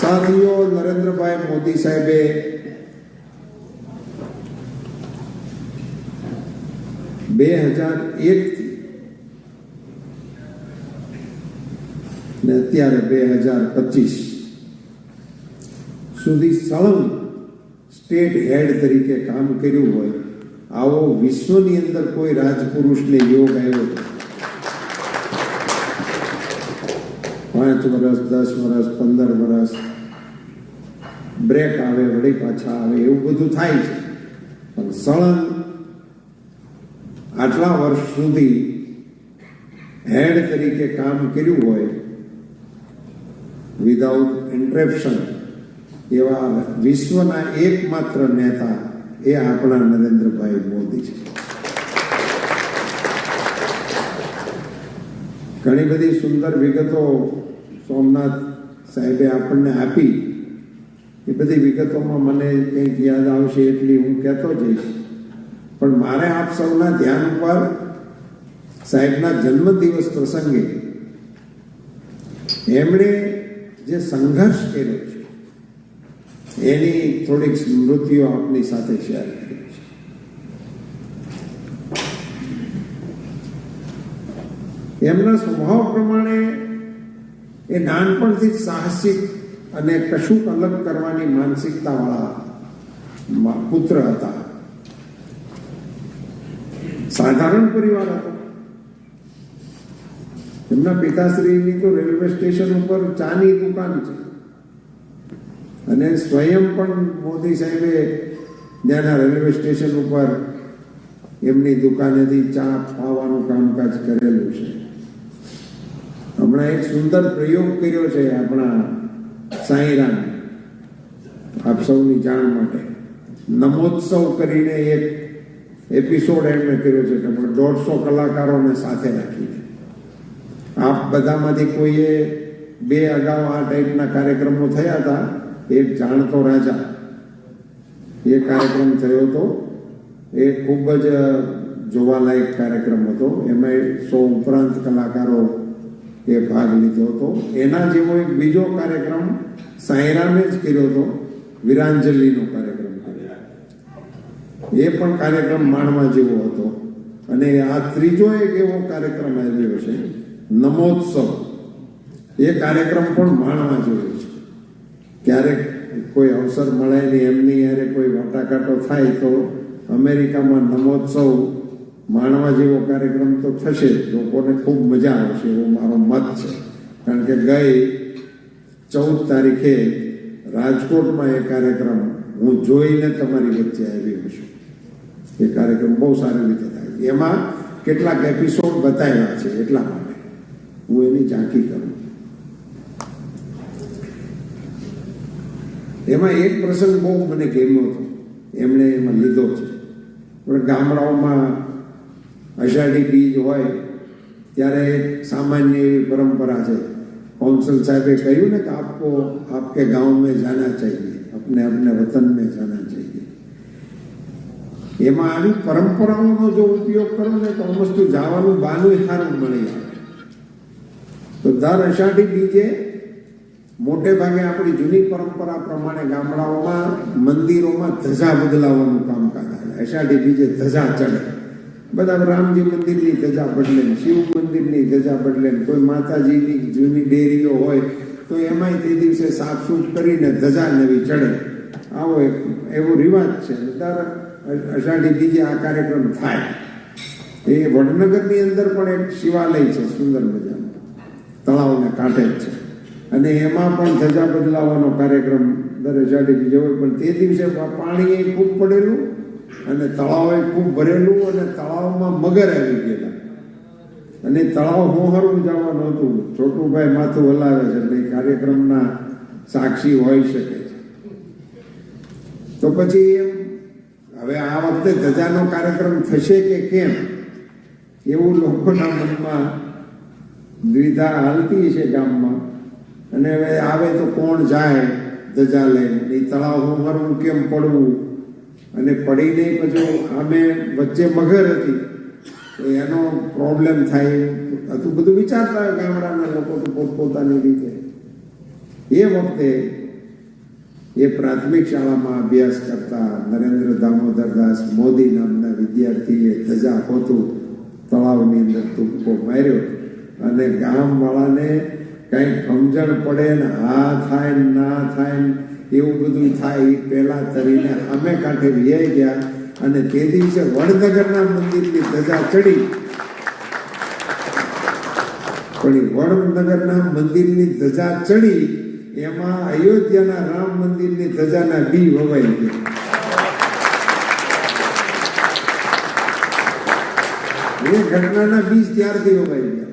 સાથીઓ, નરેન્દ્રભાઈ મોદી સાહેબે (2001) ને અત્યારે 2025 સુધી સળંગ સ્ટેટ હેડ તરીકે કામ કર્યું હોય આવો વિશ્વની અંદર કોઈ રાજપુરુષને યોગ આવ્યો 5 વર્ષ, 10 વર્ષ, 15 વર્ષ બ્રેક આવે, વળી પાછા આવે, એવું બધું થાય છે. પણ સળંગ આટલા વર્ષ સુધી હેડ તરીકે કામ કર્યું હોય વિધાઉટ ઇન્ટરપ્શન એવા વિશ્વના એકમાત્ર નેતા એ આપણા નરેન્દ્રભાઈ મોદી છે. ઘણી બધી સુંદર વિગતો સોમનાથ સાહેબે આપણને આપી. એ બધી વિગતોમાં મને કંઈક યાદ આવશે એટલી હું કહેતો જઈશ. પણ મારે આપ સૌના ધ્યાન ઉપર સાહેબના જન્મદિવસ પ્રસંગે એમણે જે સંઘર્ષ કર્યો છે એની થોડીક સ્મૃતિઓ આપની સાથે શેર કરી છે. એમના સ્વભાવ પ્રમાણે એ નાનપણથી જ સાહસિક અને કશુંક અલગ કરવાની માનસિકતાવાળા પુત્ર હતા. સાધારણ પરિવાર હતો. એમના પિતાશ્રીની તો રેલવે સ્ટેશન ઉપર ચાની દુકાન છે અને સ્વયં પણ મોદી સાહેબે ત્યાંના રેલવે સ્ટેશન ઉપર એમની દુકાનેથી ચા પાવાનું કામકાજ કરેલું છે. હમણાં એક સુંદર પ્રયોગ કર્યો છે આપણા સાંઈરામ, આપ સૌની જાણ માટે. નમોત્સવ કરીને એક એપિસોડ એમણે કર્યો છે કે 150 કલાકારોને સાથે રાખીને. આપ બધામાંથી કોઈએ 2 અગાઉ આ ટાઈપના કાર્યક્રમો થયા હતા. એક જાણતો રાજા એ કાર્યક્રમ થયો હતો. એ ખૂબ જ જોવાલાયક કાર્યક્રમ હતો. એમાં 100 ઉપરાંત કલાકારો એ ભાગ લીધો હતો. એના જેવો એક બીજો કાર્યક્રમ સાંઈરામે જ કર્યો હતો, વીરાંજલિનો કાર્યક્રમ કર્યો. એ પણ કાર્યક્રમ માણવા જેવો હતો. અને આ ત્રીજો એક એવો કાર્યક્રમ આવ્યો છે નમોત્સવ. એ કાર્યક્રમ પણ માણવા જેવો છે. ક્યારેક કોઈ અવસર મળે ને એમની યારે કોઈ વાટાઘાટો થાય તો અમેરિકામાં નમોત્સવ માણવા જેવો કાર્યક્રમ તો થશે. લોકોને ખૂબ મજા આવશે એવો મારો મત છે. કારણ કે ગઈ 14 તારીખે રાજકોટમાં એ કાર્યક્રમ હું જોઈને તમારી વચ્ચે આવ્યો છું. એ કાર્યક્રમ બહુ સારી રીતે થાય. એમાં કેટલાક એપિસોડ બતાવ્યા છે એટલા માટે હું એની ઝાંખી કરું. એમાં એક પ્રસંગ બહુ મને ગમ્યો હતો, એમણે એમાં લીધો છે. પણ ગામડાઓમાં અષાઢી બીજ હોય ત્યારે એક સામાન્ય એવી પરંપરા છે. કૌન્સિલ સાહેબે કહ્યું ને કે આપકો આપકે ગાંવ મેં જાના ચાહીએ, अपने अपने वतन में जाना चाहिए. એમાં આવી પરંપરાઓનો જો ઉપયોગ કરો ને તો મસ્ત જવાનું બાનું સારું મળી આવે. તો દર અષાઢી બીજે મોટે ભાગે આપણી જૂની પરંપરા પ્રમાણે ગામડાઓમાં મંદિરોમાં ધજા બદલાવવાનું કામકાજ આવે. અષાઢી બીજે ધજા ચડે. બધા રામજી મંદિરની ધજા બદલે, શિવ મંદિરની ધજા બદલે, કોઈ માતાજીની જૂની ડેરીઓ હોય તો એમાંય તે દિવસે સાફસૂફ કરીને ધજા નવી ચડે. આવો એવો રિવાજ છે. દર અષાઢી બીજે આ કાર્યક્રમ થાય. એ વડનગરની અંદર પણ એક શિવાલય છે સુંદર મજાનું, તળાવને કાંઠે જ છે. અને એમાં પણ ધજા બદલાવાનો કાર્યક્રમ દર અષાઢી બીજે હોય. પણ તે દિવસે પાણી ખૂબ પડેલું અને તળાવે ખૂબ ભરેલું અને તળાવમાં મગર આવી ગયેલા. અને તળાવ હોહરવું જવાનું હતું. છોટુભાઈ માથું હલાવે છે એટલે કાર્યક્રમના સાક્ષી હોઈ શકે છે. તો પછી એમ હવે આ વખતે ધજાનો કાર્યક્રમ થશે કે કેમ એવું લોકોના મનમાં દ્વિધા હાલતી છે ગામમાં. અને હવે આવે તો કોણ જાય ધજા લઈને, એ તળાવ હોહરવું કેમ પડવું, અને પડીને પછી આમે વચ્ચે મગર હતી તો એનો પ્રોબ્લેમ થાય હતું. બધું વિચારતા હોય ગામડાના લોકો તો પોતપોતાની રીતે. એ વખતે એ પ્રાથમિક શાળામાં અભ્યાસ કરતા નરેન્દ્ર દામોદરદાસ મોદી નામના વિદ્યાર્થીએ ધજા હોતું તળાવની અંદર તુક્કો માર્યો અને ગામવાળાને કંઈક સમજણ પડે ને આ થાય ને ના થાય ને એવું બધું થાય એ પહેલા તરીને અમે કાંઠે વ્યાઈ ગયા અને તે દિવસે વડનગરના મંદિરની ધજા ચડી. પણ વડનગરના મંદિરની ધજા ચડી એમાં અયોધ્યાના રામ મંદિરની ધજાના બી વવાઈ ગયા. એ ઘટનાના બીજ ત્યારથી વવાઈ ગયા.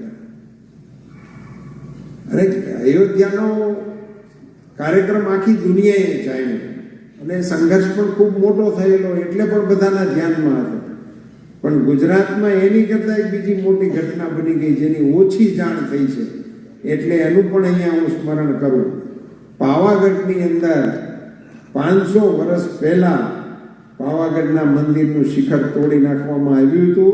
અરે અયોધ્યાનો કાર્યક્રમ આખી દુનિયાએ ચાલ્યો અને સંઘર્ષ પણ ખૂબ મોટો થયેલો એટલે પણ બધાના ધ્યાનમાં હતો. પણ ગુજરાતમાં એની કરતાં એક બીજી મોટી ઘટના બની ગઈ જેની ઓછી જાણ થઈ છે એટલે એનું પણ અહીંયા હું સ્મરણ કરું. પાવાગઢની અંદર 500 વર્ષ પહેલા પાવાગઢના મંદિરનું શિખર તોડી નાખવામાં આવ્યું હતું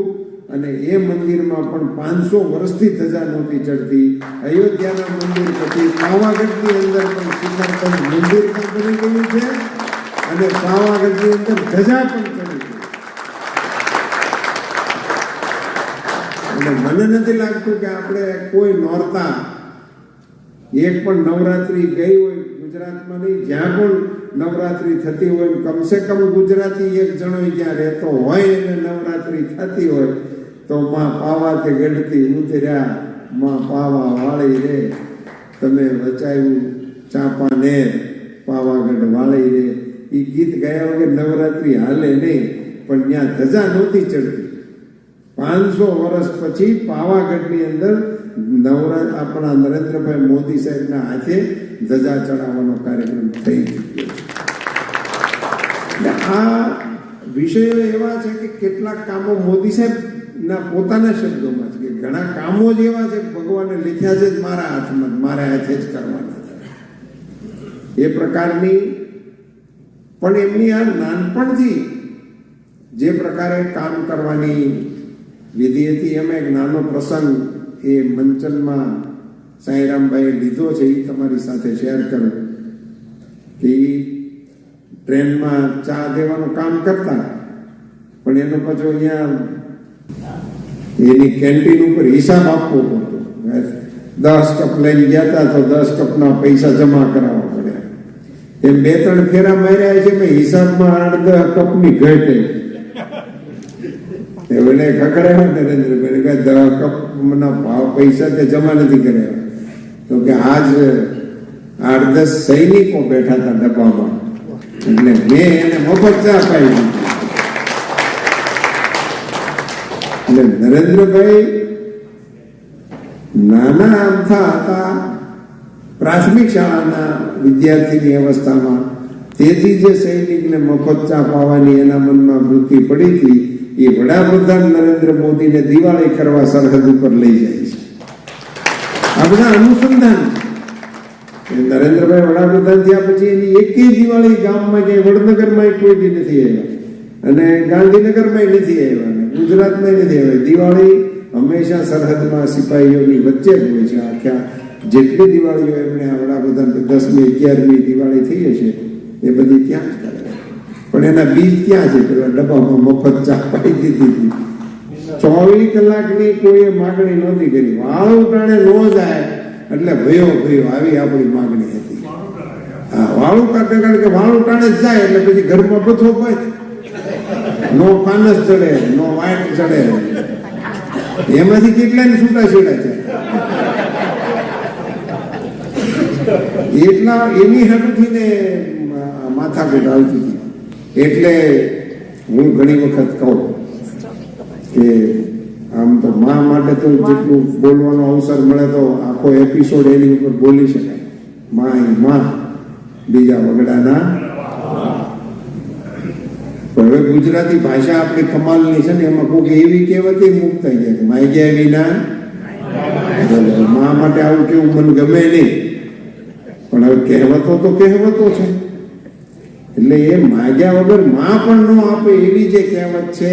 અને એ મંદિરમાં પણ 500 વર્ષથી ધજા નહોતી ચડતી. અયોધ્યાના મંદિર પછી પાવાગઢની અંદર પણ શિખર પણ મંદિર પણ બની ગયું છે અને પાવાગઢની અંદર ધજા પણ ચડી છે. અને મને નથી લાગતું કે આપણે કોઈ નોરતા એક પણ નવરાત્રી ગઈ હોય ગુજરાતમાં નહીં, જ્યાં પણ નવરાત્રી થતી હોય કમસે કમ ગુજરાતી એક જણો જ્યાં રહેતો હોય અને નવરાત્રી થતી હોય તો માં પાવા તે ગઢતી ઉતર્યા માં પાવા વાળી રે તમે વચાયું ચાંપાને પાવાગઢ વાળી રે એ ગીત ગયા વગર નવરાત્રી હાલે નહીં. પણ ત્યાં ધજા નહોતી ચડતી. 500 વર્ષ પછી પાવાગઢની અંદર આપણા નરેન્દ્રભાઈ મોદી સાહેબના હાથે ધજા ચડાવવાનો કાર્યક્રમ થઈ ગયો. આ વિષયો એવા છે કે કેટલાક કામો મોદી સાહેબના પોતાના શબ્દોમાં છે કે ઘણા કામો જ એવા છે કે ભગવાને લખ્યા છે જ મારા હાથમાં, મારા હાથે જ કરવાના એ પ્રકારની. પણ એમની આ નાનપણથી જે પ્રકારે કામ કરવાની વિધિ હતી એમાં એક નાનો પ્રસંગ એ મંચનમાં સાંઈરામભાઈ લીધો છે એ તમારી સાથે શેર કરું. કે ટ્રેનમાં ચા દેવાનું કામ કરતા પણ એનો પાછો અહીંયા એની કેન્ટીન ઉપર હિસાબ આપવો પડતો. 10 કપ લઈને ગયા હતા તો 10 કપના પૈસા જમા કરાવવા પડ્યા. એમ 2-3 ફેરા માર્યા છે મેં હિસાબમાં 8-10 કપની ઘટે. એને ખખડાવ્યા નરેન્દ્રભાઈ કે 10 કપના ભાવ પૈસા તે જમા નથી કર્યા. તો કે આજ 8-10 સૈનિકો બેઠા હતા ડબ્બામાં એટલે મેં એને મફત ચા પાઈ દીધી. એટલે નરેન્દ્રભાઈ નાના અમથા હતા પ્રાથમિક શાળાના વિદ્યાર્થીની અવસ્થામાં. તેથી જે સૈનિકને મફત ચા પાવાની એના મનમાં વૃત્તિ પડી હતી એ વડાપ્રધાન નરેન્દ્ર મોદીને દિવાળી કરવા સરહદ ઉપર લઈ જાય છે. આ બધા અનુસંધાન. નરેન્દ્રભાઈ વડાપ્રધાન થયા પછી એની એકેય દિવાળી ગામમાં ક્યાંય વડનગરમાં કોઈ દી નથી આવ્યા અને ગાંધીનગરમાં નથી આવ્યા અને ગુજરાતમાં નથી આવ્યા. દિવાળી હંમેશા સરહદમાં સિપાહીઓની વચ્ચે જ હોય છે. આખા જેટલી દિવાળીઓ એમણે આ વડાપ્રધાન 10મી 11મી દિવાળી થઈ હશે એ બધી ત્યાં જ કરે. પણ એના બીજ ત્યાં છે. પેલા ડબ્બામાં મફત ચા પાઈ દીધી. 24 કલાકની કોઈએ માગણી નહોતી કરી. વાળું ટાણે ન જાય એટલે ભયો આવી આપણી માગણી હતી. હા, વાળું કાઢે કારણ કે વાળું ટાણે જ જાય એટલે પછી ઘરમાં બથો હોય નો ફાનસ ચડે નો વાઇટ ચડે એમાંથી કેટલાને છૂટાછેડા છે. એટલા એની હાટુથી ને માથાકૂટ આવતી હતી. એટલે હું ઘણી વખત કહું કે આમ તો મા માટે તો જેટલું બોલવાનો અવસર મળે તો આખો એપિસોડ એની ઉપર બોલી શકાય. માં બીજા વગડાના. હવે ગુજરાતી ભાષા આપણી કમાલની છે ને એમાં કોઈ એવી કહેવત મુક્ત થઈ જાય માય ગયા વિના. મા માટે આવું કેવું મને ગમે નહીં પણ હવે કહેવતો તો કહેવતો છે. એટલે એ માગ્યા વગર માં પણ ન આપે એવી જે કહેવત છે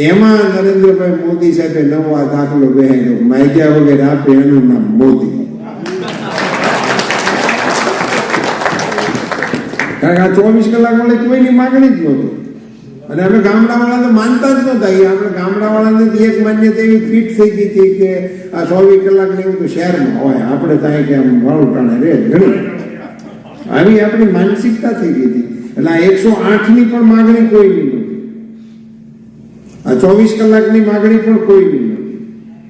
એમાં નરેન્દ્રભાઈ મોદી સાહેબે નવો દાખલો બેહાડ્યો. માગ્યા વગર આપે એનું નામ મોદી. કારણ કે આ 24 કલાક વડે કોઈની માગણી જ નહોતી. અને અમે ગામડાવાળા તો માનતા જ નહોતા. એ આપણે ગામડાવાળાને એક માન્યતા એવી ફિટ થઈ ગઈ હતી કે આ 24 કલાક ને એવું તો શહેરમાં હોય, આપણે ત્યાં કે આમ વાળું ટાણે રે ઘણી આવી આપણી માનસિકતા થઈ ગઈ હતી. એટલે આ 108ની પણ માગણી કોઈની નહોતી, આ 24 કલાકની માગણી પણ કોઈની નહોતી.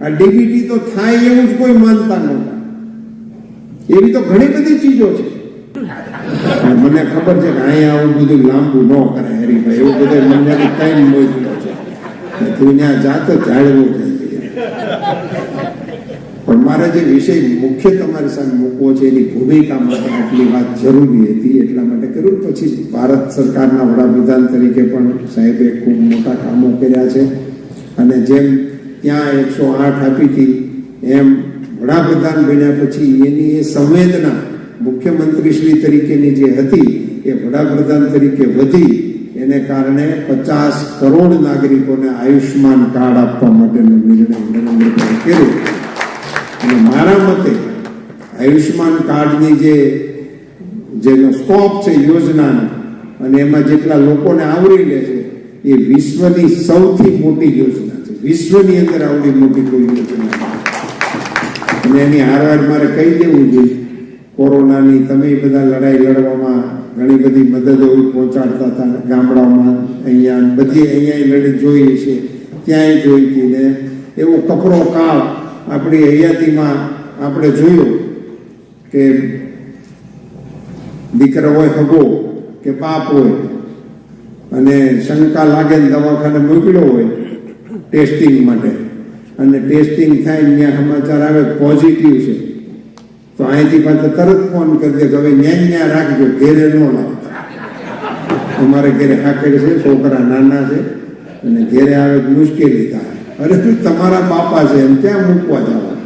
આ ડીબીટી તો થાય એવું જ કોઈ માનતા નહોતા. એવી તો ઘણી બધી ચીજો છે. મને ખબર છે કે અહીંયા આવું બધું લાંબુ ન કરે હરીભાઈ, એવું બધું મને ટાઈમ મોકલ્યો છે, તું ત્યાં જાત જાળવો જાય. પણ મારે જે વિષય મુખ્ય તમારી સામે મૂકવો છે એની ભૂમિકા માટે આટલી વાત જરૂરી હતી એટલા માટે કર્યું. પછી ભારત સરકારના વડાપ્રધાન તરીકે પણ સાહેબે ખૂબ મોટા કામો કર્યા છે. અને જેમ ત્યાં 108 આપી હતી એમ વડાપ્રધાન બન્યા પછી એની એ સંવેદના મુખ્યમંત્રીશ્રી તરીકેની જે હતી એ વડાપ્રધાન તરીકે વધી. એને કારણે 50 કરોડ નાગરિકોને આયુષ્માન કાર્ડ આપવા માટેનો નિર્ણય નરેન્દ્રભાઈ કર્યો. અને મારા મતે આયુષ્માન કાર્ડની જેનો સ્કોપ છે યોજનાનો અને એમાં જેટલા લોકોને આવરી લે છે એ વિશ્વની સૌથી મોટી યોજના છે. વિશ્વની અંદર આવડી મોટી કોઈ યોજના. અને એની હારવાર મારે કહી દેવું જોઈએ, કોરોનાની તમે બધા લડાઈ લડવામાં ઘણી બધી મદદો પહોંચાડતા હતા ગામડાઓમાં, અહીંયા બધી અહીંયા લડી જોઈએ છે, ત્યાંય જોઈ હતી ને એવો કપરો કાળ આપણી હયાતીમાં આપણે જોયું કે દીકરો હોય હગો કે બાપ હોય અને શંકા લાગે ને દવાખાને મોકલ્યો હોય ટેસ્ટિંગ માટે, અને ટેસ્ટિંગ થાય ત્યાં સમાચાર આવે પોઝિટિવ છે તો અહીંથી પાછા તરત ફોન કરી દે કે હવે ન્યા રાખજો, ઘેરે ન લાવતા. અમારે ઘેરે હાકેડ છે, છોકરા નાના છે અને ઘેરે આવે મુશ્કેલી થાય. અરે તમારા બાપા છે એમ ક્યાં મૂકવા જવા,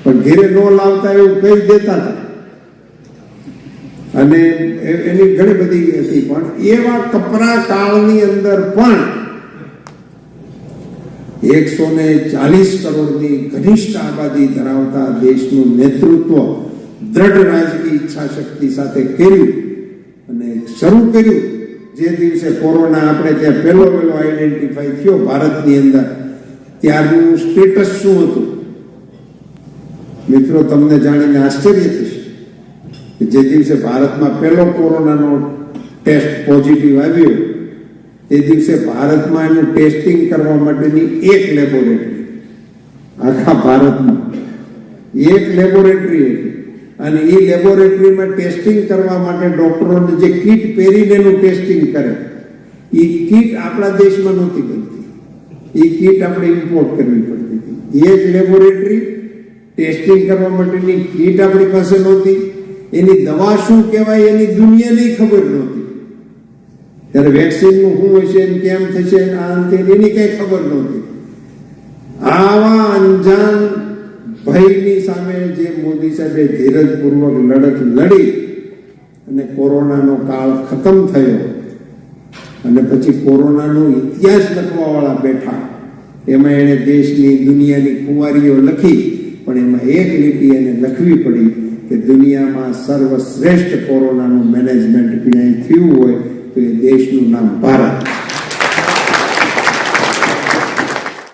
પણ ઘેરે ન લાવતા એવું કહી દેતા હતા. અને એની ઘણી બધી હતી. પણ એવા કપરા કાળની અંદર પણ 140 કરોડની ઘનિષ્ઠ આબાદી ધરાવતા દેશનું નેતૃત્વ દ્રઢ રાજકીય ઈચ્છા શક્તિ સાથે કર્યું અને શરૂ કર્યું. જે દિવસે કોરોના આપણે ત્યાં પહેલો આઈડેન્ટિફાઈ થયો ભારતની અંદર, ત્યારનું સ્ટેટસ શું હતું મિત્રો? તમને જાણીને આશ્ચર્ય થશે કે જે દિવસે ભારતમાં પહેલો કોરોનાનો ટેસ્ટ પોઝિટિવ આવ્યો તે દિવસે ભારતમાં એનું ટેસ્ટિંગ કરવા માટેની એક લેબોરેટરી, આખા ભારતમાં એક લેબોરેટરી હતી. અને એ લેબોરેટરીમાં ટેસ્ટિંગ કરવા માટે ડોક્ટરોને જે કીટ પહેરીને એનું ટેસ્ટિંગ કરે એ કીટ આપણા દેશમાં નહોતી બનતી, એ કીટ આપણે ઇમ્પોર્ટ કરવી પડતી હતી. એ જ લેબોરેટરી ટેસ્ટિંગ કરવા માટેની કીટ આપણી પાસે નહોતી, એની દવા શું કહેવાય એની દુનિયાને ખબર નહોતી. ત્યારે વેક્સિનનું શું હશે કેમ થશે એની કઈ ખબર નહોતી. આવા અંજાન ભયની સામે જે મોદી સાહેબે ધીરજપૂર્વક લડત લડી અને કોરોનાનો કાળ ખતમ થયો અને પછી કોરોનાનો ઇતિહાસ લખવા વાળા બેઠા, એમાં એને દેશની દુનિયાની કુંવારીઓ લખી, પણ એમાં એક લીટી એને લખવી પડી કે દુનિયામાં સર્વશ્રેષ્ઠ કોરોનાનું મેનેજમેન્ટ ક્યાંય થયું હોય તો એ દેશનું નામ ભારત.